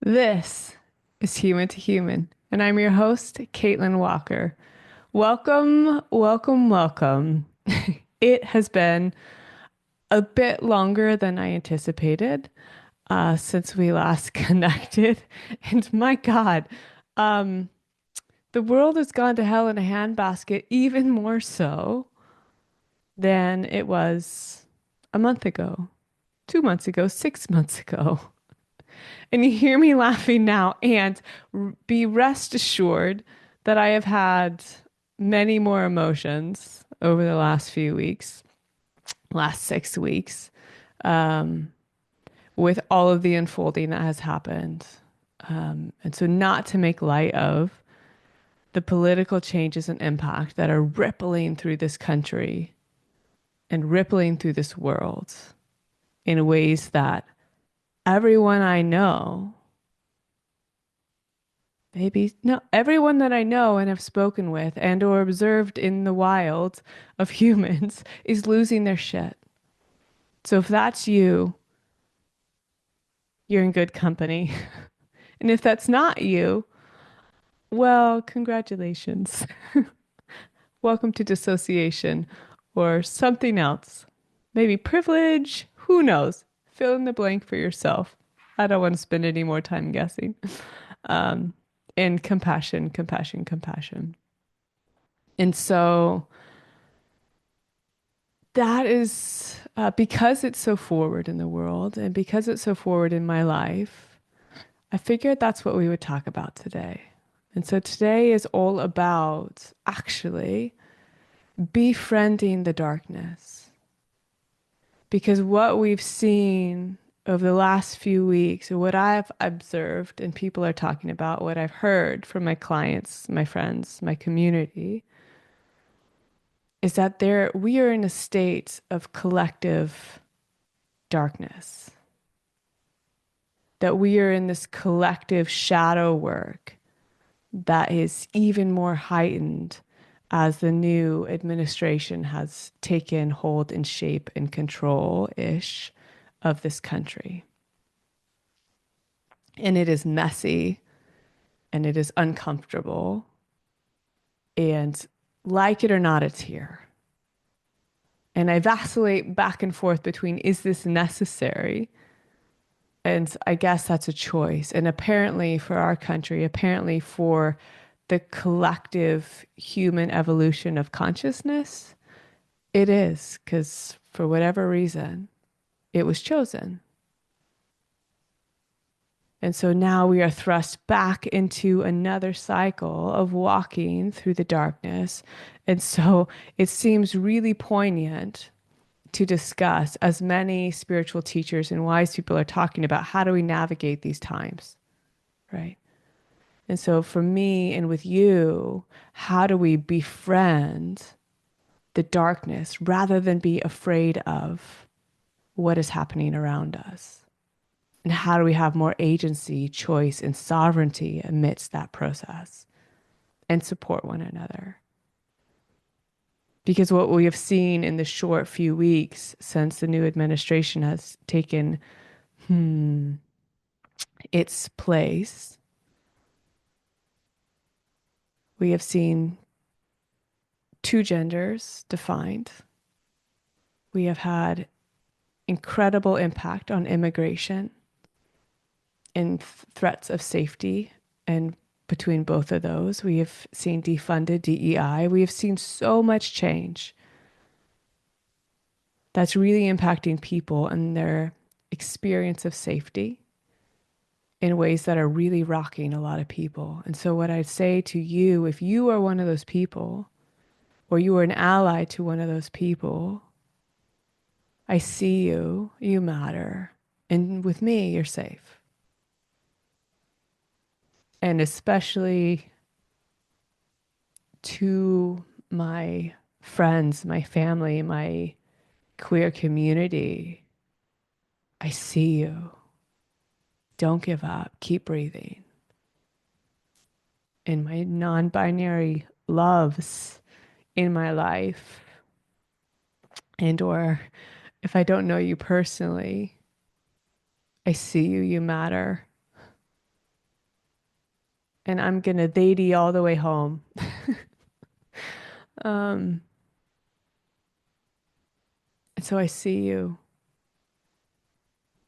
This is Human to Human, and I'm your host, Caitlin Walker. Welcome, welcome, welcome. It has been a bit longer than I anticipated since we last connected, and my God, um, the world has gone to hell in a handbasket even more so than it was a month ago, 2 months ago, 6 months ago. And you hear me laughing now, and be rest assured that I have had many more emotions over the last few weeks, last 6 weeks, um, with all of the unfolding that has happened. And so, not to make light of the political changes and impact that are rippling through this country and rippling through this world in ways that everyone I know, maybe no, everyone that I know and have spoken with and or observed in the wild of humans is losing their shit. So if that's you, you're in good company. And if that's not you, well, congratulations. Welcome to dissociation or something else. Maybe privilege, who knows? Fill in the blank for yourself. I don't want to spend any more time guessing. Um, and compassion, compassion, compassion. And so that is because it's so forward in the world and because it's so forward in my life, I figured that's what we would talk about today. And so today is all about actually befriending the darkness. Because what we've seen over the last few weeks, or what I've observed and people are talking about, what I've heard from my clients, my friends, my community, is that we are in a state of collective darkness, that we are in this collective shadow work that is even more heightened as the new administration has taken hold and shape and control ish of this country. And it is messy and it is uncomfortable. And like it or not, it's here. And I vacillate back and forth between, is this necessary? And I guess that's a choice. And apparently for our country, apparently for the collective human evolution of consciousness, it is, because for whatever reason, it was chosen. And so now we are thrust back into another cycle of walking through the darkness. And so it seems really poignant to discuss, as many spiritual teachers and wise people are talking about, how do we navigate these times, right? And so for me and with you, how do we befriend the darkness rather than be afraid of what is happening around us? And how do we have more agency, choice, and sovereignty amidst that process and support one another? Because what we have seen in the short few weeks since the new administration has taken its place, we have seen two genders defined. We have had incredible impact on immigration and threats of safety. And between both of those, we have seen defunded DEI. We have seen so much change that's really impacting people and their experience of safety in ways that are really rocking a lot of people. And so, what I'd say to you, if you are one of those people, or you are an ally to one of those people, I see you, you matter. And with me, you're safe. And especially to my friends, my family, my queer community, I see you. Don't give up. Keep breathing. In my non binary loves in my life, and or if I don't know you personally, I see you, you matter. and I'm gonna they'dy all the way home. Um, and so I see you.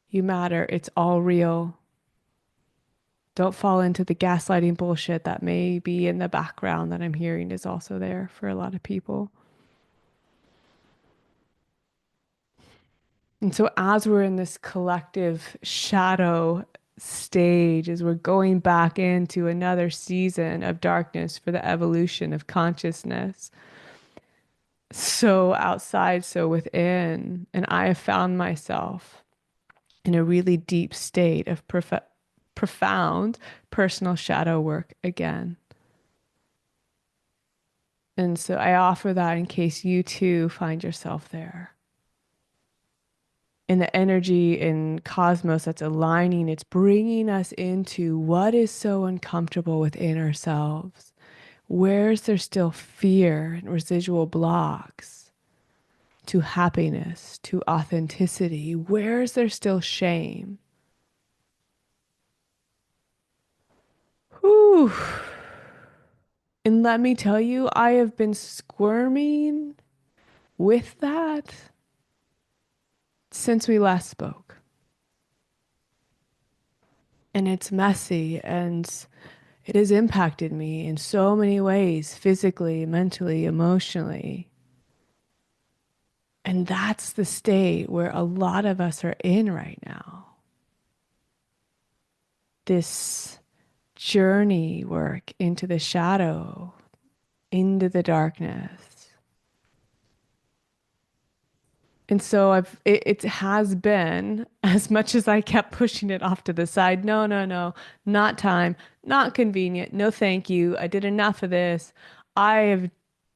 You matter. It's all real. Don't fall into the gaslighting bullshit that may be in the background that I'm hearing is also there for a lot of people. And so, as we're in this collective shadow stage, as we're going back into another season of darkness for the evolution of consciousness, so outside, so within, and I have found myself in a really deep state of profound personal shadow work again. And so I offer that in case you too find yourself there. In the energy in cosmos that's aligning, it's bringing us into what is so uncomfortable within ourselves. Where's there still fear and residual blocks to happiness, to authenticity? Where's there still shame? Whew. And let me tell you, I have been squirming with that since we last spoke. And it's messy and it has impacted me in so many ways, physically, mentally, emotionally. And that's the state where a lot of us are in right now. This journey work into the shadow, into the darkness. And so it has been, as much as I kept pushing it off to the side, no, no, no, not time, not convenient, no thank you. I did enough of this. I have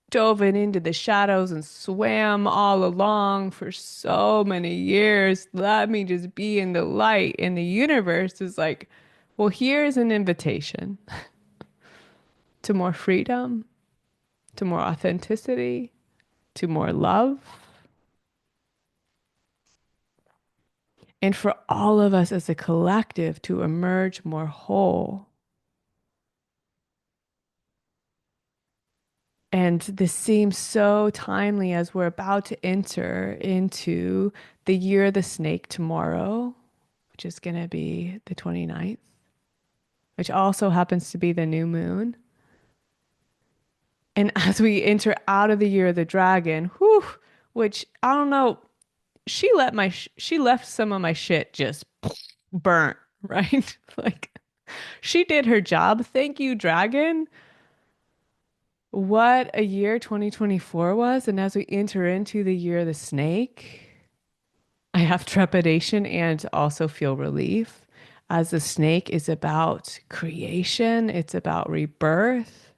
dove into the shadows and swam all along for so many years. Let me just be in the light. And the universe is like, well, here's an invitation to more freedom, to more authenticity, to more love. And for all of us as a collective to emerge more whole. And this seems so timely as we're about to enter into the year of the snake tomorrow, which is going to be the 29th, which also happens to be the new moon. And as we enter out of the year of the dragon, whew, which I don't know, she left some of my shit just burnt, right? Like she did her job. Thank you, dragon. What a year 2024 was. And as we enter into the year of the snake, I have trepidation and also feel relief as the snake is about creation, it's about rebirth,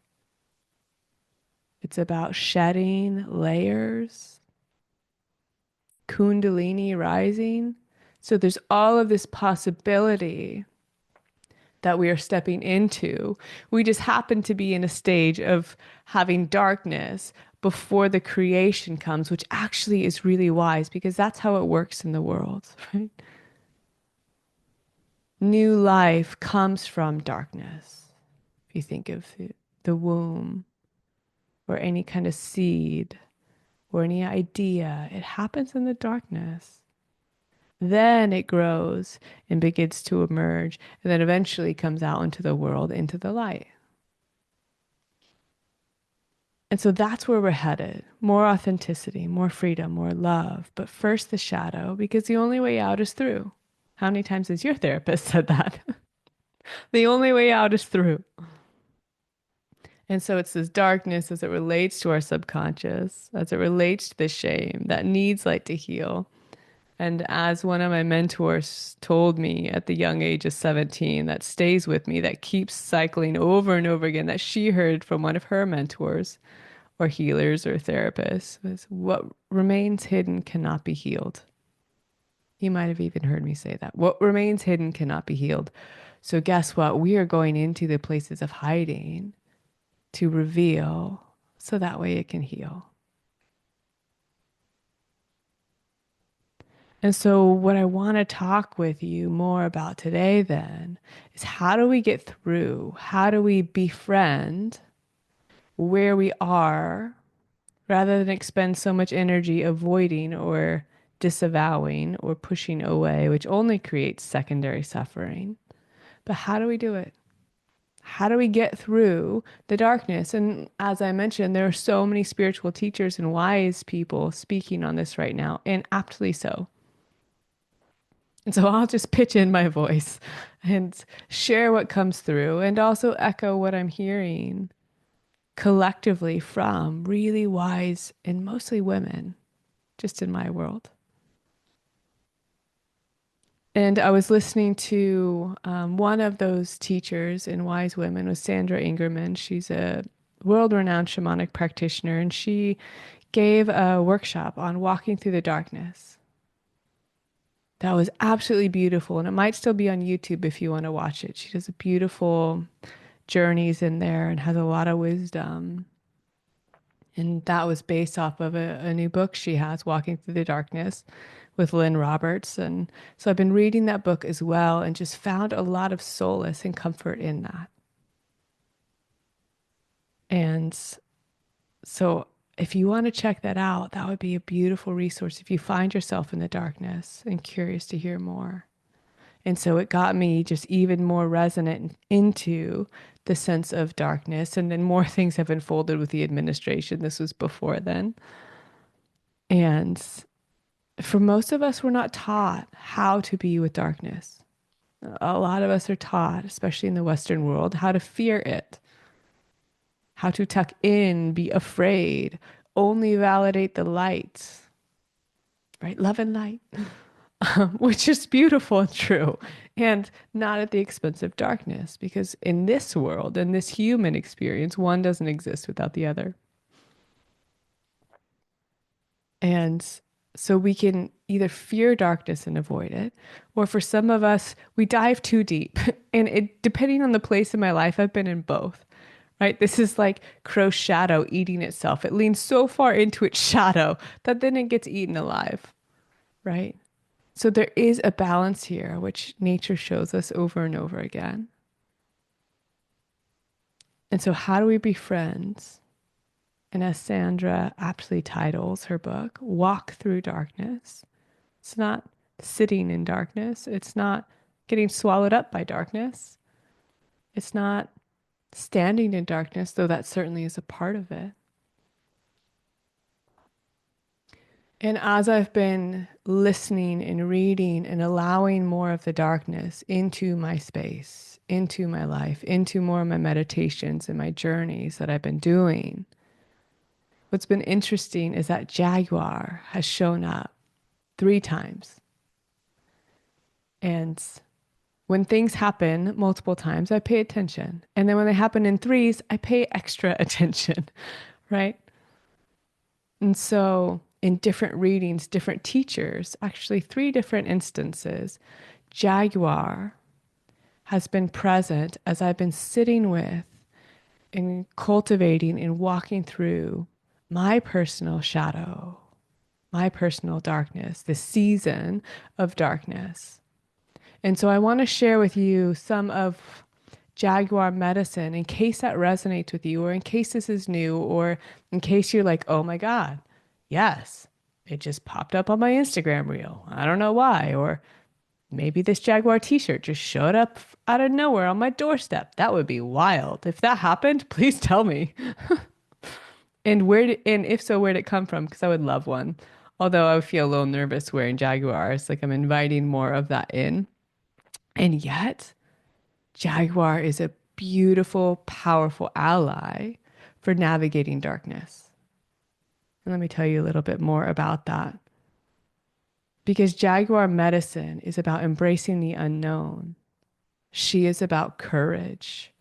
it's about shedding layers, kundalini rising. So there's all of this possibility that we are stepping into. We just happen to be in a stage of having darkness before the creation comes, which actually is really wise because that's how it works in the world, right? New life comes from darkness. If you think of the womb or any kind of seed or any idea, it happens in the darkness. Then it grows and begins to emerge, and then eventually comes out into the world, into the light. And so that's where we're headed. More authenticity, more freedom, more love. But first the shadow, because the only way out is through. How many times has your therapist said that? The only way out is through. And so it's this darkness as it relates to our subconscious, as it relates to the shame that needs light to heal. And as one of my mentors told me at the young age of 17, that stays with me, that keeps cycling over and over again, that she heard from one of her mentors or healers or therapists, was what remains hidden cannot be healed. You might have even heard me say that. What remains hidden cannot be healed. So guess what? We are going into the places of hiding to reveal so that way it can heal. And so, what I want to talk with you more about today then is how do we get through? How do we befriend where we are rather than expend so much energy avoiding or disavowing or pushing away, which only creates secondary suffering? But how do we do it? How do we get through the darkness? And as I mentioned, there are so many spiritual teachers and wise people speaking on this right now, and aptly so. And so I'll just pitch in my voice and share what comes through and also echo what I'm hearing collectively from really wise and mostly women, just in my world. And I was listening to one of those teachers in Wise Women was Sandra Ingerman. She's a world-renowned shamanic practitioner, and she gave a workshop on walking through the darkness. That was absolutely beautiful, and it might still be on YouTube if you want to watch it. She does a beautiful journeys in there and has a lot of wisdom. And that was based off of a new book she has, Walking Through the Darkness, with Lynn Roberts. And so I've been reading that book as well and just found a lot of solace and comfort in that. And so if you want to check that out, that would be a beautiful resource if you find yourself in the darkness and curious to hear more. And so it got me just even more resonant into the sense of darkness. And then more things have unfolded with the administration. This was before then. And for most of us, we're not taught how to be with darkness. A lot of us are taught, especially in the Western world, how to fear it, how to tuck in, be afraid, only validate the light, right? Love and light. Which is beautiful and true, and not at the expense of darkness, because in this world, in this human experience, one doesn't exist without the other. And so we can either fear darkness and avoid it, or for some of us, we dive too deep. And it, depending on the place in my life, I've been in both. Right? This is like crow's shadow eating itself. It leans so far into its shadow that then it gets eaten alive. Right? So there is a balance here, which nature shows us over and over again. And so, how do we be friends? And as Sandra aptly titles her book, Walk Through Darkness. It's not sitting in darkness. It's not getting swallowed up by darkness. It's not standing in darkness, though that certainly is a part of it. And as I've been listening and reading and allowing more of the darkness into my space, into my life, into more of my meditations and my journeys that I've been doing, what's been interesting is that Jaguar has shown up 3 times. And when things happen multiple times, I pay attention. And then when they happen in threes, I pay extra attention, right? And so in different readings, different teachers, actually 3 different instances, Jaguar has been present as I've been sitting with and cultivating and walking through my personal shadow, my personal darkness, the season of darkness. And so I want to share with you some of Jaguar medicine in case that resonates with you, or in case this is new, or in case you're like, oh my God, yes, it just popped up on my Instagram reel. I don't know why. Or maybe this Jaguar t-shirt just showed up out of nowhere on my doorstep. That would be wild. If that happened, please tell me. And if so, where'd it come from? Because I would love one. Although I would feel a little nervous wearing Jaguars, like I'm inviting more of that in. And yet, Jaguar is a beautiful, powerful ally for navigating darkness. And let me tell you a little bit more about that. Because Jaguar medicine is about embracing the unknown. She is about courage.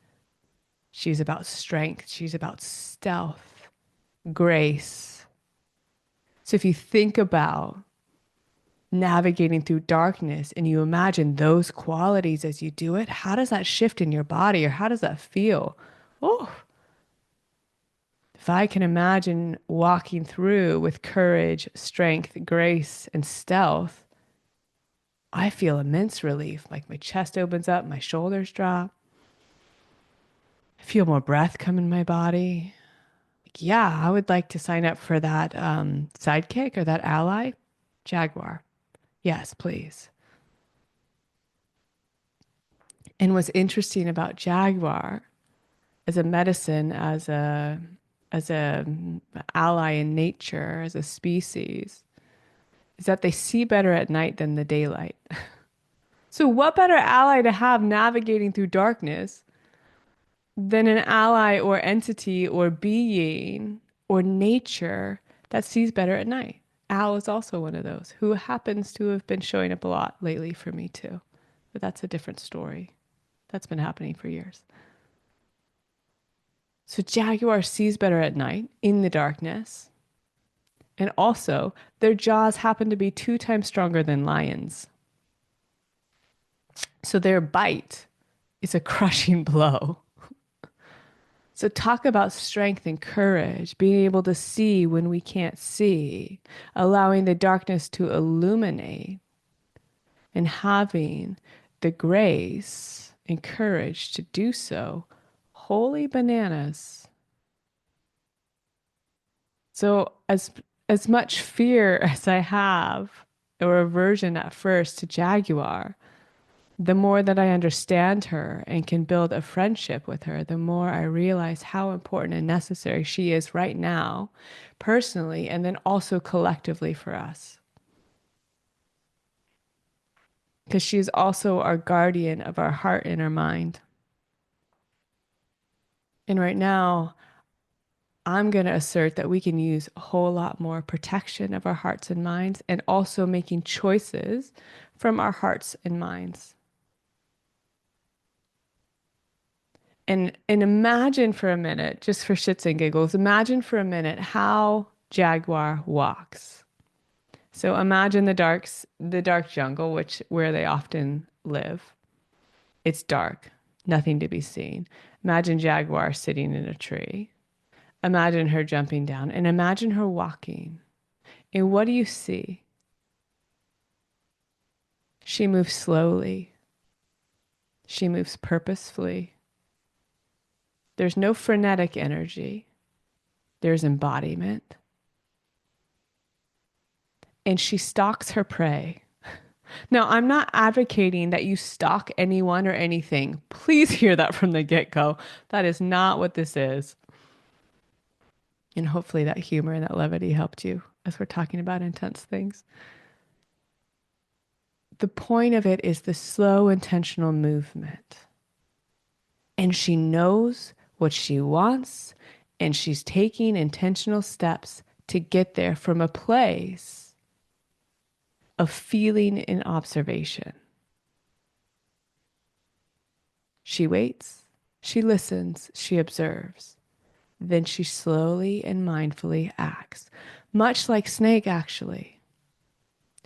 She's about strength. She's about stealth, grace. So if you think about navigating through darkness and you imagine those qualities as you do it, how does that shift in your body, or how does that feel? Oh, if I can imagine walking through with courage, strength, grace, and stealth, I feel immense relief. Like my chest opens up, my shoulders drop. I feel more breath come in my body. Like, yeah, I would like to sign up for that sidekick or that ally. Jaguar. Yes, please. And what's interesting about Jaguar as a medicine, as a ally in nature, as a species, is that they see better at night than the daylight. So what better ally to have navigating through darkness than an ally or entity or being or nature that sees better at night? Al is also one of those who happens to have been showing up a lot lately for me too. But that's a different story. That's been happening for years. So Jaguar sees better at night in the darkness. And also, their jaws happen to be 2 times stronger than lions. So their bite is a crushing blow. So talk about strength and courage, being able to see when we can't see, allowing the darkness to illuminate, and having the grace and courage to do so. Holy bananas. So as much fear as I have or aversion at first to Jaguar, the more that I understand her and can build a friendship with her, the more I realize how important and necessary she is right now, personally, and then also collectively for us. Because she's also our guardian of our heart and our mind. And right now, I'm going to assert that we can use a whole lot more protection of our hearts and minds and also making choices from our hearts and minds. And imagine for a minute, just for shits and giggles, imagine for a minute how Jaguar walks. So imagine the dark jungle, which where they often live. It's dark, nothing to be seen. Imagine Jaguar sitting in a tree. Imagine her jumping down and imagine her walking. And what do you see? She moves slowly. She moves purposefully. There's no frenetic energy. There's embodiment. And she stalks her prey. Now, I'm not advocating that you stalk anyone or anything. Please hear that from the get-go. That is not what this is. And hopefully that humor and that levity helped you as we're talking about intense things. The point of it is the slow, intentional movement. And she knows what she wants, and she's taking intentional steps to get there from a place of feeling and observation. She waits, she listens, she observes. Then she slowly and mindfully acts, much like Snake actually,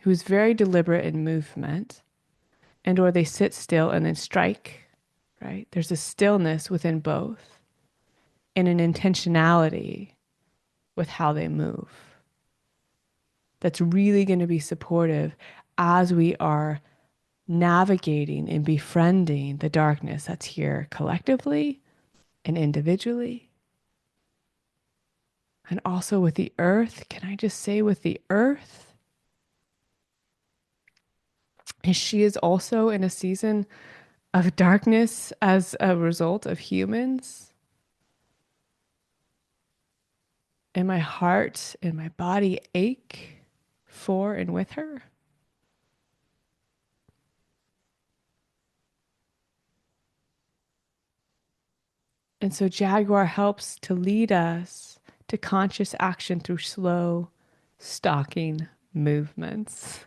who's very deliberate in movement, and or they sit still and then strike, right? There's a stillness within both and an intentionality with how they move. That's really going to be supportive as we are navigating and befriending the darkness that's here collectively and individually. And also with the earth, can I just say with the earth, is she is also in a season of darkness as a result of humans. And my heart and my body ache for and with her. And so Jaguar helps to lead us to conscious action through slow, stalking movements.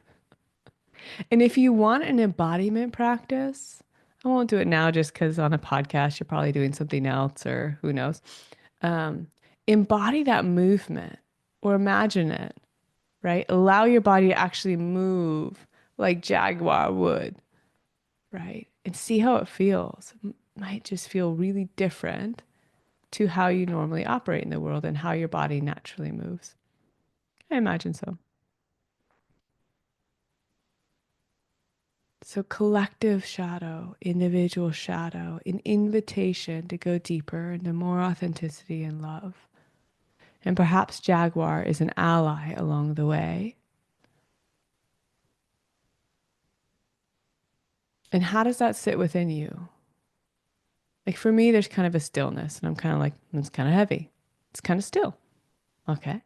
And if you want an embodiment practice, I won't do it now just because on a podcast you're probably doing something else or who knows. Um, Embody that movement or imagine it, right? Allow your body to actually move like Jaguar would, right? And see how it feels. It might just feel really different to how you normally operate in the world and how your body naturally moves. I imagine so. So, collective shadow, individual shadow, an invitation to go deeper into more authenticity and love. And perhaps Jaguar is an ally along the way. And how does that sit within you? Like for me, there's kind of a stillness, and I'm kind of like, it's kind of heavy. It's kind of still. Okay.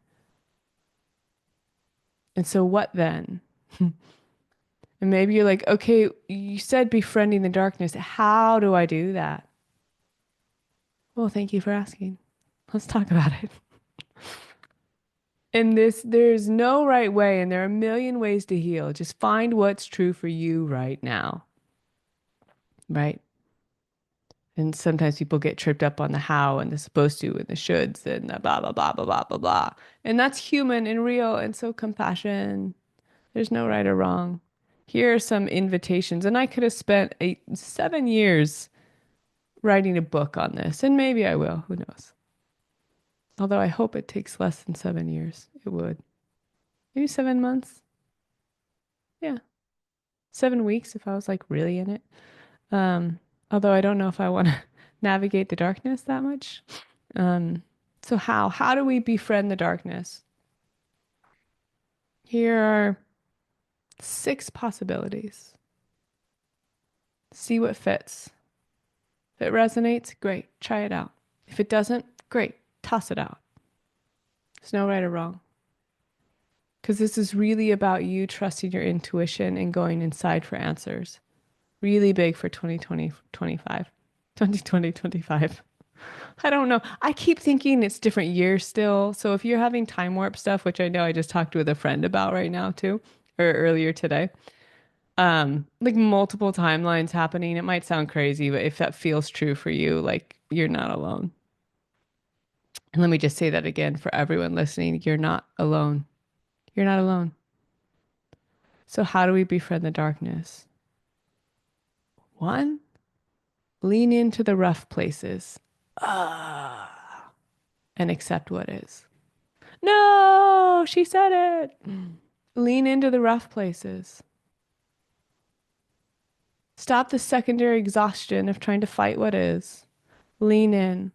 And so, what then? And maybe you're like, okay, you said befriending the darkness. How do I do that? Well, thank you for asking. Let's talk about it. And there's no right way, and there are a million ways to heal. Just find what's true for you right now, right? And sometimes people get tripped up on the how and the supposed to and the shoulds and the blah, blah, blah, blah, blah, blah, blah. And that's human and real. And so compassion, there's no right or wrong. Here are some invitations. And I could have spent 7 years writing a book on this, and maybe I will. Who knows? Although I hope it takes less than 7 years. It would. Maybe 7 months. Yeah. 7 weeks if I was like really in it. Um, Although I don't know if I want to navigate the darkness that much. Um, so how do we befriend the darkness? Here are 6 possibilities. See what fits. If it resonates, great, try it out. If it doesn't, great, toss it out. There's no right or wrong. Because this is really about you trusting your intuition and going inside for answers. Really big for 2020, 25. 2020, 25. I don't know. I keep thinking it's different years still. So if you're having time warp stuff, which I know I just talked with a friend about right now too, or earlier today, like multiple timelines happening, it might sound crazy, but if that feels true for you, like you're not alone. And let me just say that again for everyone listening, you're not alone. You're not alone. So how do we befriend the darkness? One, lean into the rough places. And accept what is. No, she said it. Lean into the rough places. Stop the secondary exhaustion of trying to fight what is. Lean in.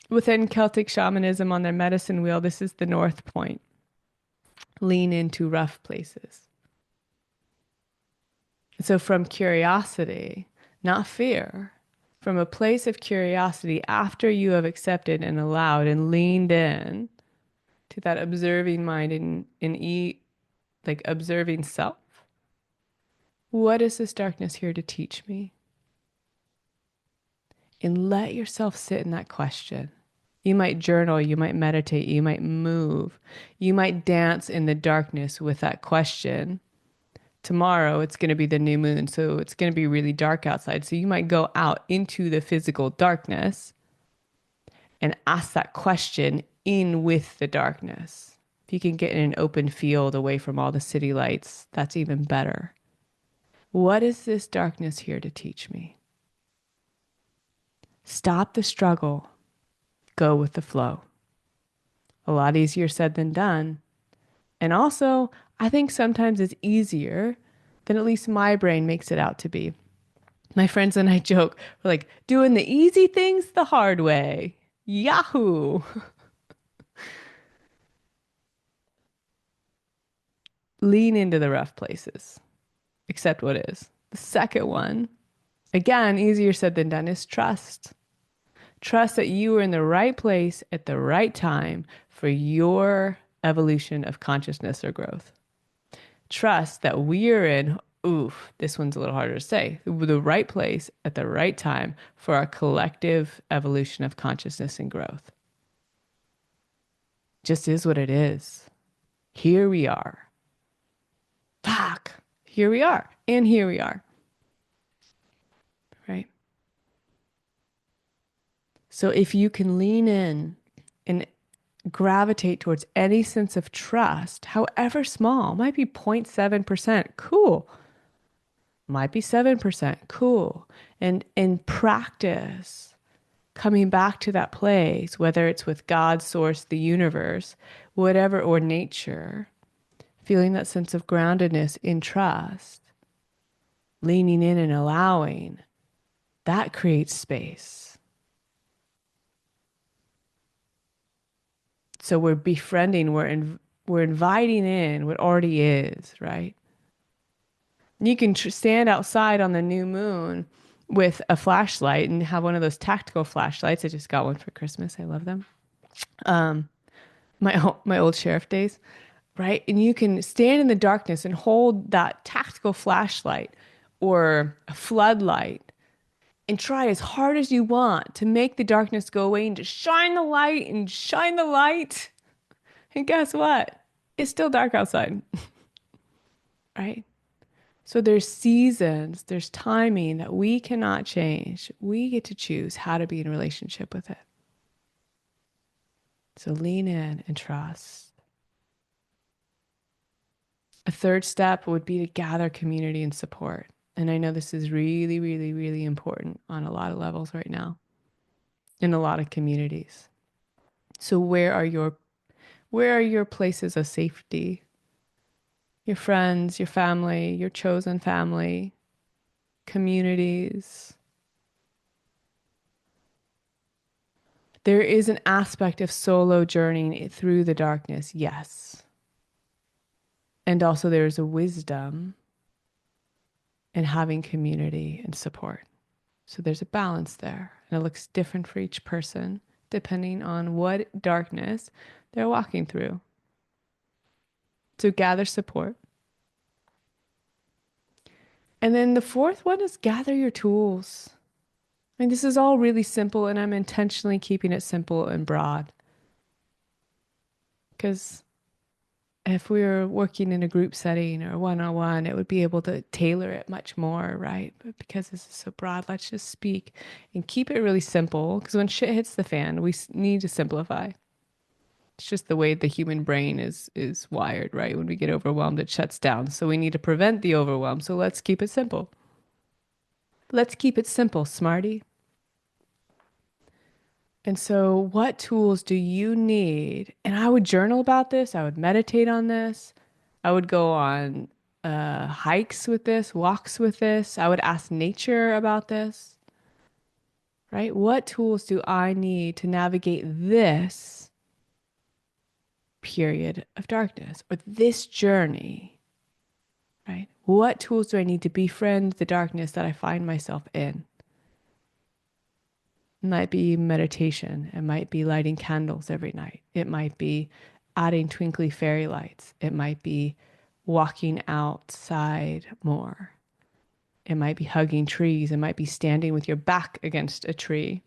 Within Celtic shamanism on their medicine wheel, this is the north point. Lean into rough places. So from curiosity, not fear, from a place of curiosity after you have accepted and allowed and leaned in to that observing mind and like observing self. What is this darkness here to teach me? And let yourself sit in that question. You might journal, you might meditate, you might move, you might dance in the darkness with that question. Tomorrow it's going to be the new moon, so it's going to be really dark outside. So you might go out into the physical darkness and ask that question in with the darkness. If you can get in an open field away from all the city lights, that's even better. What is this darkness here to teach me? Stop the struggle. Go with the flow. A lot easier said than done. And also, I think sometimes it's easier than at least my brain makes it out to be. My friends and I joke, we're like, doing the easy things the hard way. Yahoo! Lean into the rough places. Accept what is. The second one, again, easier said than done, is trust. Trust that you are in the right place at the right time for your evolution of consciousness or growth. Trust that we are in, oof, this one's a little harder to say, the right place at the right time for our collective evolution of consciousness and growth. Just is what it is. Here we are. Fuck. Here we are. And here we are. Right? So if you can lean in and gravitate towards any sense of trust, however small, might be 0.7%, cool. Might be 7%, cool. And practice coming back to that place, whether it's with God, source, the universe, whatever, or nature, feeling that sense of groundedness in trust. leaning in and allowing, that creates space. So we're befriending, we're inviting in what already is, right? You can stand outside on the new moon with a flashlight and have one of those tactical flashlights. I just got one for Christmas. I love them. My old sheriff days, right? And you can stand in the darkness and hold that tactical flashlight or a floodlight and try as hard as you want to make the darkness go away and just shine the light and shine the light. And guess what? It's still dark outside, right? So there's seasons, there's timing that we cannot change. We get to choose how to be in relationship with it. So lean in and trust. A third step would be to gather community and support. And I know this is really, really, really important on a lot of levels right now in a lot of communities. So where are your places of safety? Your friends, your family, your chosen family, communities. There is an aspect of solo journeying through the darkness, yes. And also there's a wisdom in having community and support. So there's a balance there. And it looks different for each person depending on what darkness they're walking through. So gather support. And then the fourth one is gather your tools. I mean, this is all really simple, and I'm intentionally keeping it simple and broad. Because if we were working in a group setting or one-on-one, it would be able to tailor it much more, right? But because this is so broad, let's just speak and keep it really simple. Because when shit hits the fan, we need to simplify. It's just the way the human brain is wired, right? When we get overwhelmed, it shuts down. So we need to prevent the overwhelm. So let's keep it simple. Let's keep it simple, smarty. And so, what tools do you need? And I would journal about this. I would meditate on this. I would go on hikes with this, walks with this. I would ask nature about this, right? What tools do I need to navigate this period of darkness or this journey, right? What tools do I need to befriend the darkness that I find myself in? It might be meditation. It might be lighting candles every night. It might be adding twinkly fairy lights. It might be walking outside more. It might be hugging trees. It might be standing with your back against a tree.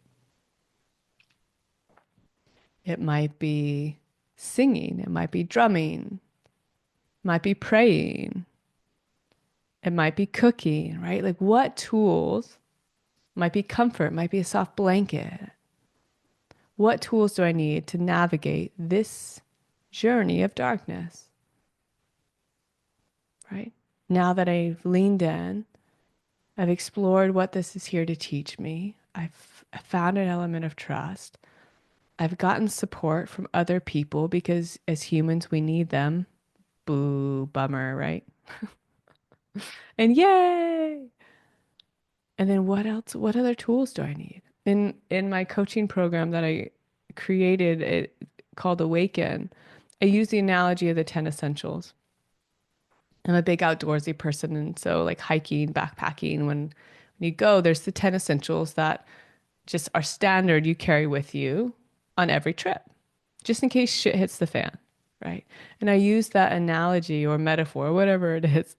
It might be singing. It might be drumming. It might be praying. It might be cooking, right? Like what tools might be comfort, might be a soft blanket. What tools do I need to navigate this journey of darkness? Right? Now that I've leaned in, I've explored what this is here to teach me. I've found an element of trust. I've gotten support from other people because as humans, we need them. Boo, bummer, right? And yay! And then what else? What other tools do I need? In my coaching program that I created, it called Awaken, I use the analogy of the 10 essentials. I'm a big outdoorsy person, and so like hiking, backpacking, when you go, there's the 10 essentials that just are standard you carry with you on every trip, just in case shit hits the fan, right? And I use that analogy or metaphor, whatever it is,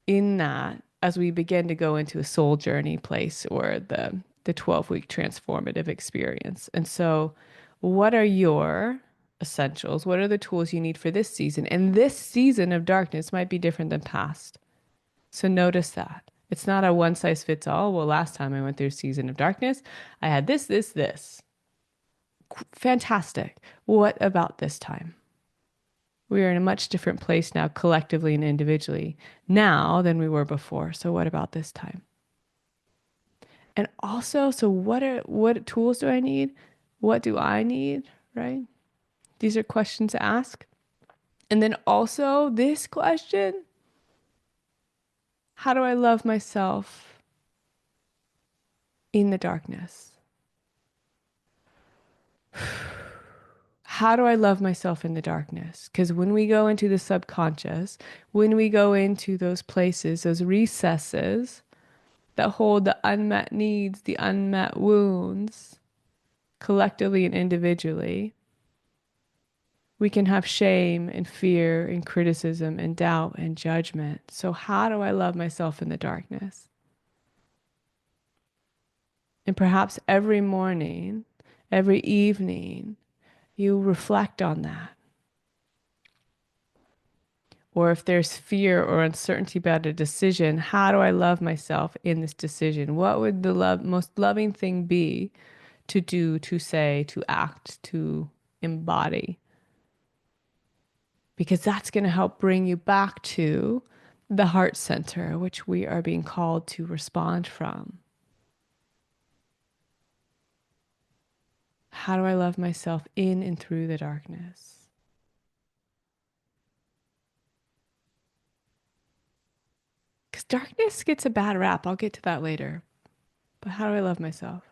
in that as we begin to go into a soul journey place or the 12-week transformative experience. And so what are your essentials? What are the tools you need for this season? And this season of darkness might be different than past. So notice that. It's not a one size fits all. Well, last time I went through a season of darkness, I had this, this, this. Fantastic. What about this time? We are in a much different place now, collectively and individually, now than we were before. So what about this time? And also, so what tools do I need? What do I need? Right? These are questions to ask. And then also this question, How do I love myself in the darkness? How do I love myself in the darkness? Because when we go into the subconscious, when we go into those places, those recesses that hold the unmet needs, the unmet wounds, collectively and individually, we can have shame and fear and criticism and doubt and judgment. So, how do I love myself in the darkness? And perhaps every morning, every evening, you reflect on that. Or if there's fear or uncertainty about a decision, how do I love myself in this decision? What would the most loving thing be to do, to say, to act, to embody? Because that's going to help bring you back to the heart center, which we are being called to respond from. How do I love myself in and through the darkness? Because darkness gets a bad rap. I'll get to that later. But how do I love myself?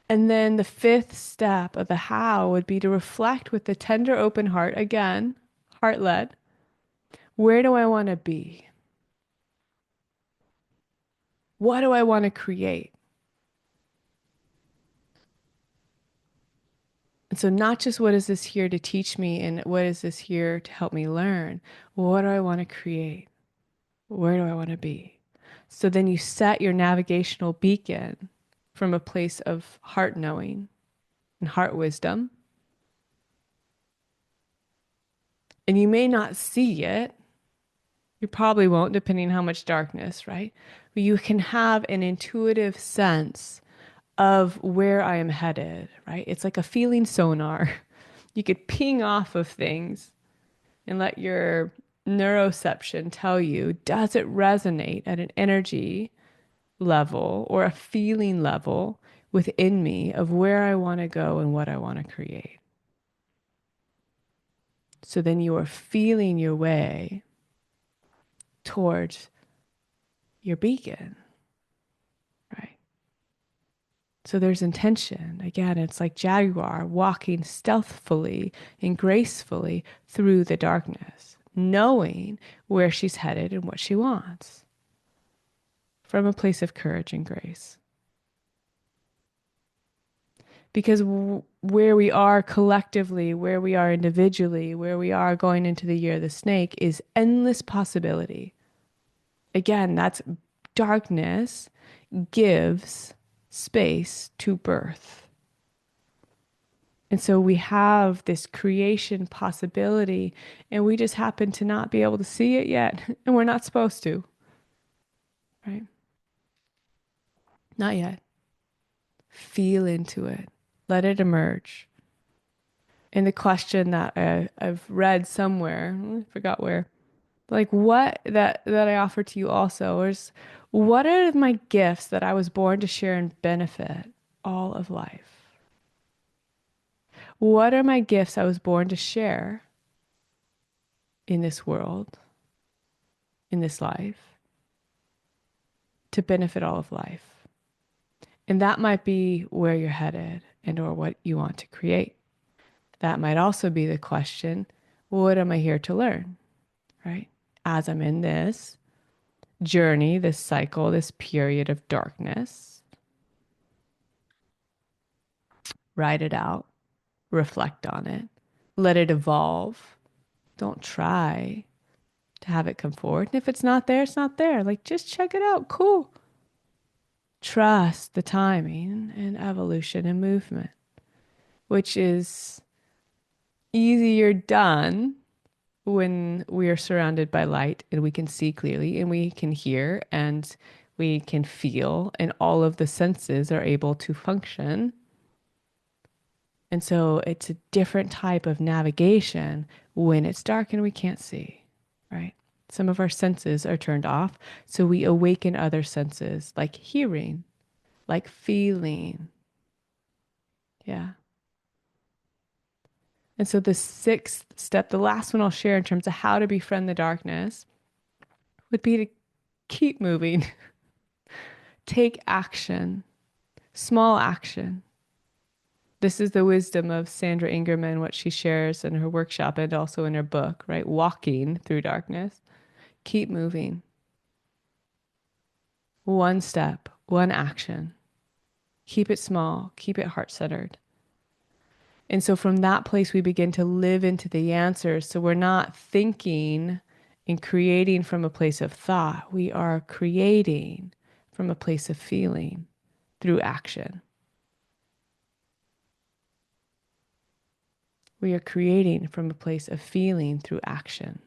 And then the fifth step of the how would be to reflect with the tender, open heart, again, heart led. Where do I want to be? What do I want to create? And so, not just what is this here to teach me and what is this here to help me learn? What do I want to create? Where do I want to be? So then you set your navigational beacon from a place of heart knowing and heart wisdom. And you may not see it. You probably won't, depending on how much darkness, right? But you can have an intuitive sense of where I am headed, right? It's like a feeling sonar. You could ping off of things and let your neuroception tell you, does it resonate at an energy level or a feeling level within me of where I want to go and what I want to create? So then you are feeling your way towards your beacon, right? So there's intention. Again, it's like Jaguar walking stealthfully and gracefully through the darkness, knowing where she's headed and what she wants from a place of courage and grace. Because where we are collectively, where we are individually, where we are going into the year of the snake is endless possibility. Again, that's darkness gives space to birth. And so we have this creation possibility, and we just happen to not be able to see it yet. And we're not supposed to, right? Not yet. Feel into it, let it emerge. And the question that I've read somewhere, I forgot where, like what that I offer to you also is what are my gifts that I was born to share and benefit all of life? What are my gifts I was born to share in this world, in this life, to benefit all of life? And that might be where you're headed and or what you want to create. That might also be the question, what am I here to learn, right? As I'm in this journey, this cycle, this period of darkness, write it out, reflect on it, let it evolve. Don't try to have it come forward. And if it's not there, it's not there. Like, just check it out. Cool. Trust the timing and evolution and movement, which is easier done when we are surrounded by light and we can see clearly and we can hear and we can feel and all of the senses are able to function. And so it's a different type of navigation when it's dark and we can't see, right? Some of our senses are turned off, so we awaken other senses like hearing, like feeling. Yeah. And so the sixth step, the last one I'll share in terms of how to befriend the darkness, would be to keep moving, take action, small action. This is the wisdom of Sandra Ingerman, what she shares in her workshop and also in her book, right? Walking through darkness. Keep moving. One step, one action. Keep it small, keep it heart centered. And so from that place, we begin to live into the answers. So we're not thinking and creating from a place of thought. We are creating from a place of feeling through action. We are creating from a place of feeling through action.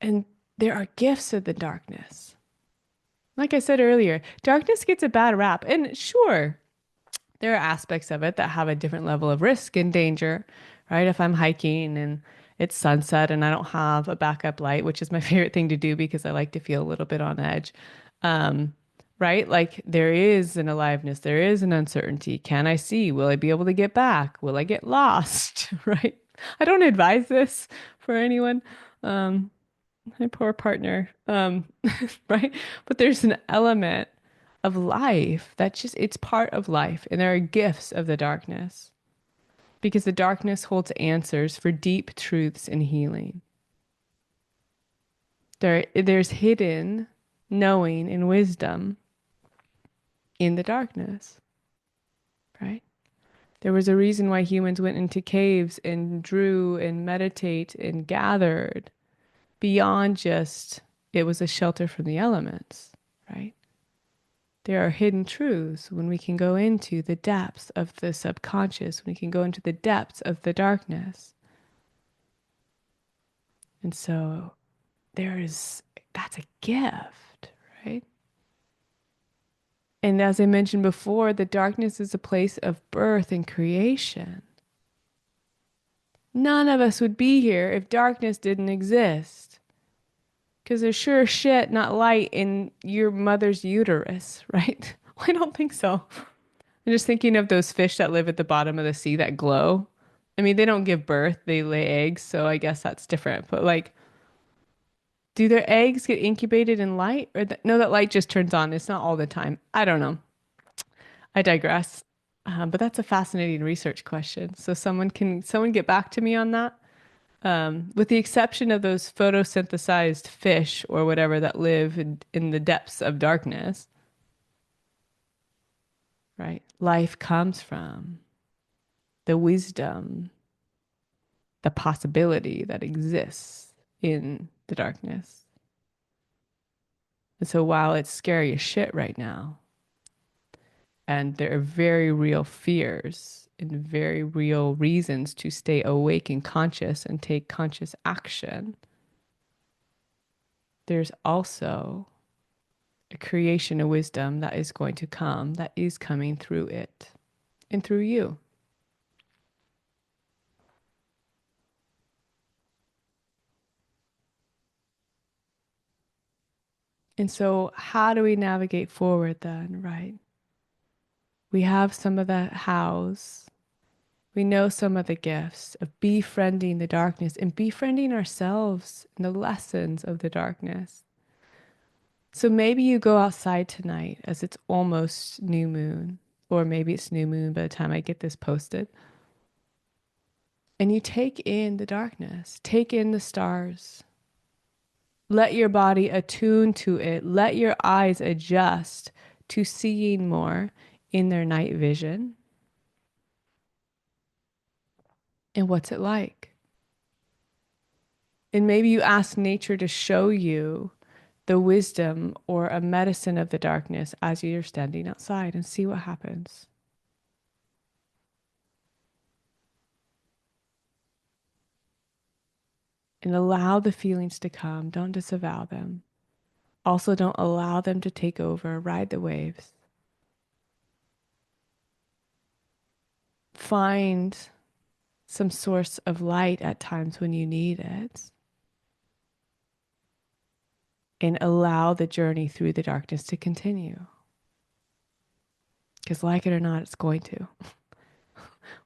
And there are gifts of the darkness. Like I said earlier, darkness gets a bad rap. And sure, there are aspects of it that have a different level of risk and danger, right? If I'm hiking and it's sunset and I don't have a backup light, which is my favorite thing to do because I like to feel a little bit on edge, um, right? Like there is an aliveness, there is an uncertainty. Can I see? Will I be able to get back? Will I get lost? Right? I don't advise this for anyone. Um, my poor partner. Right? But there's an element of life that just, it's part of life. And there are gifts of the darkness because the darkness holds answers for deep truths and healing. There's hidden knowing and wisdom in the darkness, right? There was a reason why humans went into caves and drew and meditate and gathered beyond just it was a shelter from the elements, right? There are hidden truths when we can go into the depths of the subconscious, when we can go into the depths of the darkness. And so that's a gift, right? And as I mentioned before, the darkness is a place of birth and creation. None of us would be here if darkness didn't exist. Because there's sure as shit not light in your mother's uterus, right? I don't think so. I'm just thinking of those fish that live at the bottom of the sea that glow. I mean, they don't give birth, they lay eggs, so I guess that's different. But like, do their eggs get incubated in light? Or no, that light just turns on. It's not all the time. I don't know. I digress. But that's a fascinating research question. So someone get back to me on that? With the exception of those photosynthesized fish or whatever that live in the depths of darkness, right? Life comes from the wisdom, the possibility that exists in the darkness. And so while it's scary as shit right now, and there are very real fears and very real reasons to stay awake and conscious and take conscious action, there's also a creation of wisdom that is going to come, that is coming through it and through you. And so, how do we navigate forward then, right? We have some of the hows. We know some of the gifts of befriending the darkness and befriending ourselves in the lessons of the darkness. So maybe you go outside tonight as it's almost new moon, or maybe it's new moon by the time I get this posted. And you take in the darkness, take in the stars. Let your body attune to it. Let your eyes adjust to seeing more in their night vision. And what's it like? And maybe you ask nature to show you the wisdom or a medicine of the darkness as you're standing outside and see what happens. And allow the feelings to come. Don't disavow them. Also, don't allow them to take over. Ride the waves. Find some source of light at times when you need it. And allow the journey through the darkness to continue. Because, like it or not, it's going to.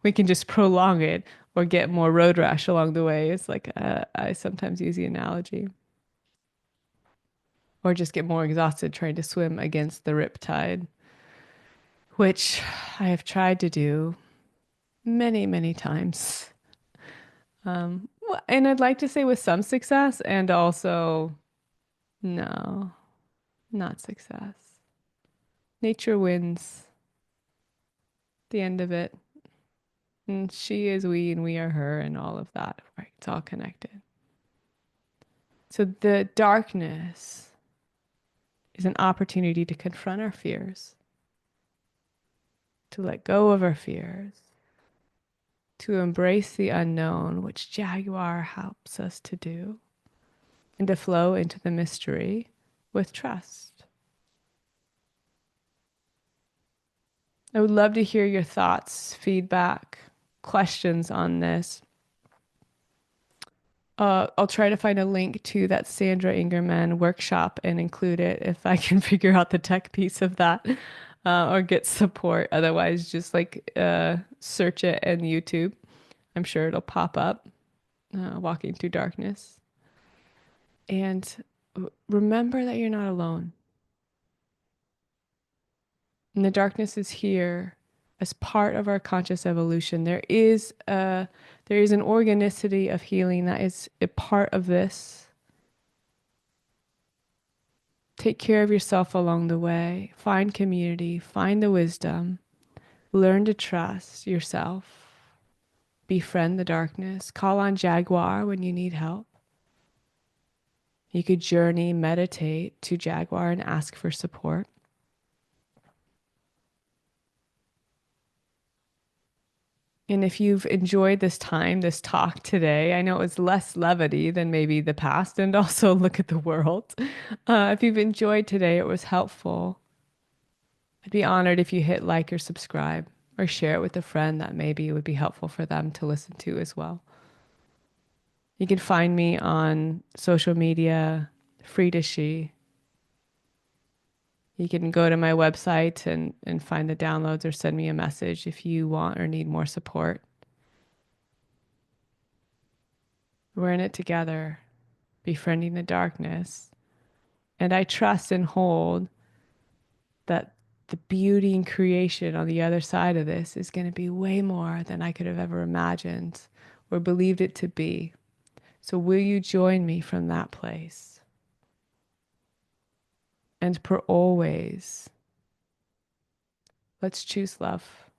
We can just prolong it or get more road rash along the way. It's like I sometimes use the analogy, or just get more exhausted trying to swim against the rip tide, which I have tried to do many, many times. And I'd like to say with some success, and also no, not success. Nature wins the end of it. And she is we and we are her and all of that. Right? It's all connected. So the darkness is an opportunity to confront our fears, to let go of our fears, to embrace the unknown, which Jaguar helps us to do, and to flow into the mystery with trust. I would love to hear your thoughts, feedback, questions on this. I'll try to find a link to that Sandra Ingerman workshop and include it if I can figure out the tech piece of that, or get support. Otherwise, just like search it in YouTube. I'm sure it'll pop up, Walking Through Darkness. And remember that you're not alone. And the darkness is here as part of our conscious evolution. There is an organicity of healing that is a part of this. Take care of yourself along the way. Find community, find the wisdom, learn to trust yourself, befriend the darkness, call on Jaguar when you need help. You could journey, meditate to Jaguar and ask for support. And if you've enjoyed this time, this talk today, I know it was less levity than maybe the past, and also look at the world. If you've enjoyed today, it was helpful. I'd be honored if you hit like or subscribe or share it with a friend that maybe it would be helpful for them to listen to as well. You can find me on social media, Free to She. You can go to my website and find the downloads or send me a message if you want or need more support. We're in it together, befriending the darkness. And I trust and hold that the beauty and creation on the other side of this is going to be way more than I could have ever imagined or believed it to be. So will you join me from that place? And for always, let's choose love.